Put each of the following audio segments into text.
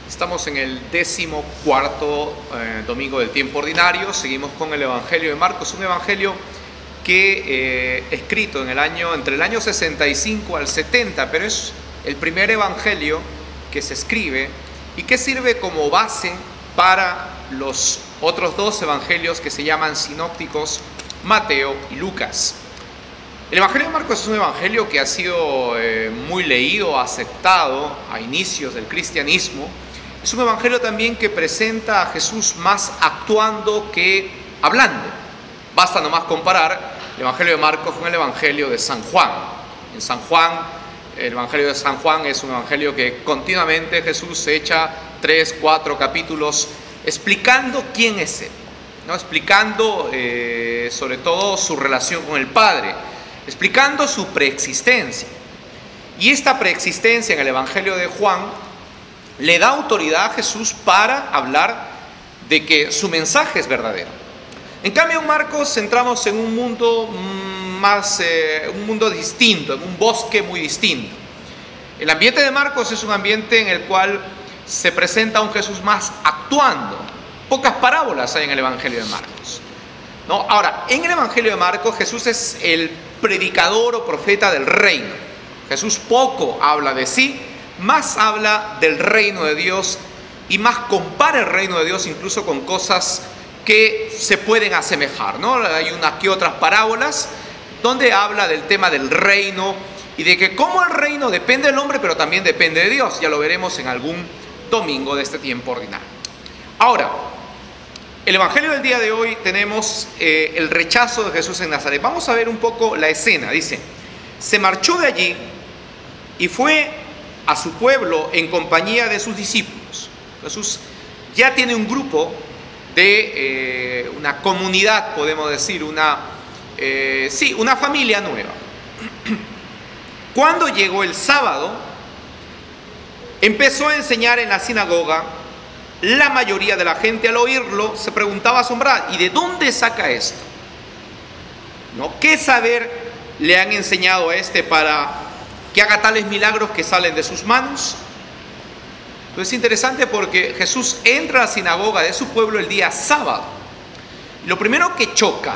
Estamos en el 14º domingo del tiempo ordinario. Seguimos con el Evangelio de Marcos, un evangelio que escrito entre el año 65 al 70, pero es el primer evangelio que se escribe y que sirve como base para los otros dos evangelios que se llaman sinópticos, Mateo y Lucas. El Evangelio de Marcos es un evangelio que ha sido muy leído, aceptado a inicios del cristianismo. Es un evangelio también que presenta a Jesús más actuando que hablando. Basta nomás comparar el Evangelio de Marcos con el Evangelio de San Juan. En San Juan, el Evangelio de San Juan es un evangelio que continuamente Jesús echa 3, 4 capítulos explicando quién es Él, ¿no? Explicando sobre todo su relación con el Padre, explicando su preexistencia. Y esta preexistencia en el Evangelio de Juan le da autoridad a Jesús para hablar de que su mensaje es verdadero. En cambio, en Marcos entramos en un mundo un mundo distinto, en un bosque muy distinto. El ambiente de Marcos es un ambiente en el cual se presenta a un Jesús más actuando. Pocas parábolas hay en el Evangelio de Marcos, ¿no? Ahora, en el Evangelio de Marcos, Jesús es el predicador o profeta del reino. Jesús poco habla de sí, más habla del reino de Dios y más compara el reino de Dios incluso con cosas que se pueden asemejar, ¿no? Hay unas que otras parábolas donde habla del tema del reino y de que cómo el reino depende del hombre, pero también depende de Dios. Ya lo veremos en algún domingo de este tiempo ordinario. Ahora, el evangelio del día de hoy tenemos el rechazo de Jesús en Nazaret. Vamos a ver un poco la escena. Dice: se marchó de allí y fue a su pueblo en compañía de sus discípulos. Jesús ya tiene un grupo de una comunidad, podemos decir, una familia nueva. Cuando llegó el sábado, empezó a enseñar en la sinagoga. La mayoría de la gente al oírlo se preguntaba asombrada: ¿y de dónde saca esto? ¿No? ¿Qué saber le han enseñado a este para que haga tales milagros que salen de sus manos? Entonces es interesante porque Jesús entra a la sinagoga de su pueblo el día sábado. Lo primero que choca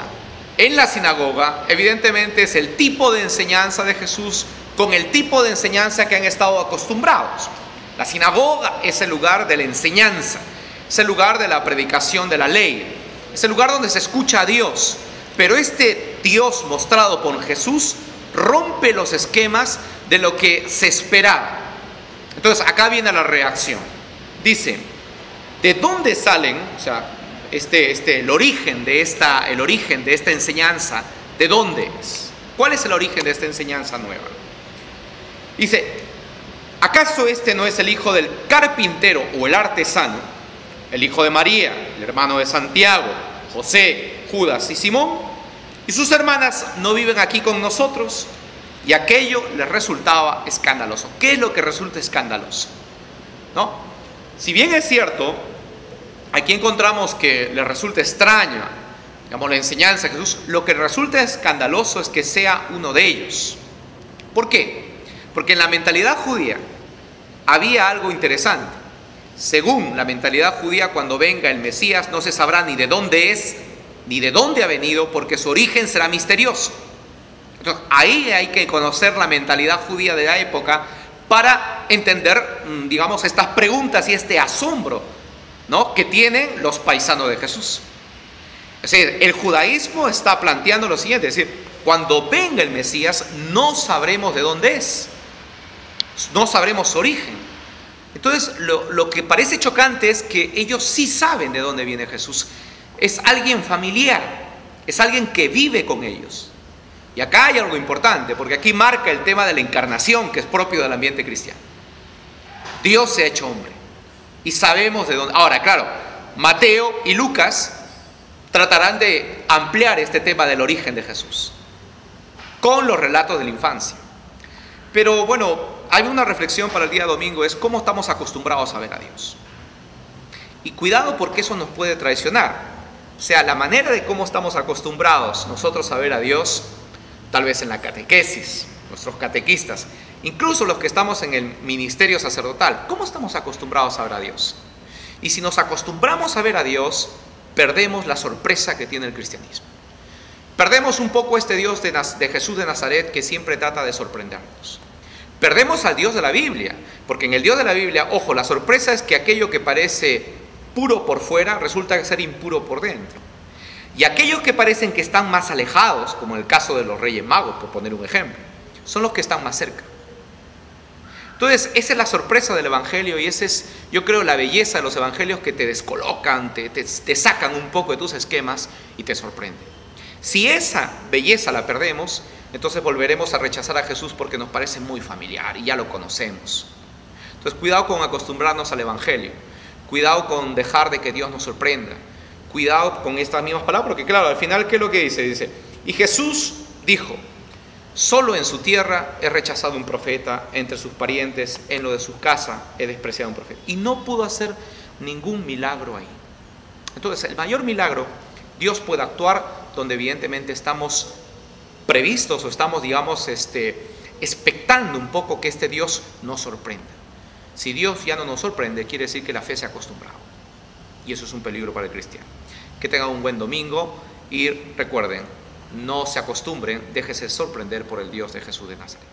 en la sinagoga, evidentemente, es el tipo de enseñanza de Jesús con el tipo de enseñanza que han estado acostumbrados. La sinagoga es el lugar de la enseñanza, es el lugar de la predicación de la ley, es el lugar donde se escucha a Dios. Pero este Dios mostrado por Jesús rompe los esquemas de lo que se esperaba. Entonces acá viene la reacción. Dice: ¿de dónde salen? O sea, el origen de esta enseñanza, ¿de dónde es? ¿Cuál es el origen de esta enseñanza nueva? Dice: ¿acaso este no es el hijo del carpintero o el artesano, el hijo de María, el hermano de Santiago, José, Judas y Simón? ¿Y sus hermanas no viven aquí con nosotros? Y aquello les resultaba escandaloso. ¿Qué es lo que resulta escandaloso? ¿No? Si bien es cierto, aquí encontramos que les resulta extraña, digamos, la enseñanza de Jesús, lo que resulta escandaloso es que sea uno de ellos. ¿Por qué? Porque en la mentalidad judía había algo interesante. Según la mentalidad judía, cuando venga el Mesías no se sabrá ni de dónde es, ni de dónde ha venido, porque su origen será misterioso. Entonces, ahí hay que conocer la mentalidad judía de la época para entender, digamos, estas preguntas y este asombro, ¿no?, que tienen los paisanos de Jesús. Es decir, el judaísmo está planteando lo siguiente: es decir, cuando venga el Mesías no sabremos de dónde es, no sabremos su origen. Entonces, lo que parece chocante es que ellos sí saben de dónde viene Jesús. Es alguien familiar, es alguien que vive con ellos. Y acá hay algo importante, porque aquí marca el tema de la encarnación, que es propio del ambiente cristiano. Dios se ha hecho hombre y sabemos de dónde. Ahora, claro, Mateo y Lucas tratarán de ampliar este tema del origen de Jesús con los relatos de la infancia. Pero bueno, hay una reflexión para el día domingo: es cómo estamos acostumbrados a ver a Dios. Y cuidado, porque eso nos puede traicionar. O sea, la manera de cómo estamos acostumbrados nosotros a ver a Dios, tal vez en la catequesis, nuestros catequistas, incluso los que estamos en el ministerio sacerdotal, ¿cómo estamos acostumbrados a ver a Dios? Y si nos acostumbramos a ver a Dios, perdemos la sorpresa que tiene el cristianismo. Perdemos un poco este Dios de Jesús de Nazaret que siempre trata de sorprendernos. Perdemos al Dios de la Biblia, porque en el Dios de la Biblia, ojo, la sorpresa es que aquello que parece puro por fuera resulta ser impuro por dentro. Y aquellos que parecen que están más alejados, como en el caso de los Reyes Magos, por poner un ejemplo, son los que están más cerca. Entonces, esa es la sorpresa del Evangelio y esa es, yo creo, la belleza de los Evangelios que te descolocan, te sacan un poco de tus esquemas y te sorprenden. Si esa belleza la perdemos, entonces volveremos a rechazar a Jesús porque nos parece muy familiar y ya lo conocemos. Entonces, cuidado con acostumbrarnos al Evangelio, cuidado con dejar de que Dios nos sorprenda, cuidado con estas mismas palabras, porque claro, al final, ¿qué es lo que dice? Dice, y Jesús dijo, solo en su tierra he rechazado un profeta, entre sus parientes, en lo de su casa he despreciado un profeta. Y no pudo hacer ningún milagro ahí. Entonces, el mayor milagro, Dios puede actuar donde evidentemente estamos previstos o estamos, digamos, expectando un poco que este Dios nos sorprenda. Si Dios ya no nos sorprende, quiere decir que la fe se ha acostumbrado. Y eso es un peligro para el cristiano. Que tengan un buen domingo y recuerden, no se acostumbren, déjense sorprender por el Dios de Jesús de Nazaret.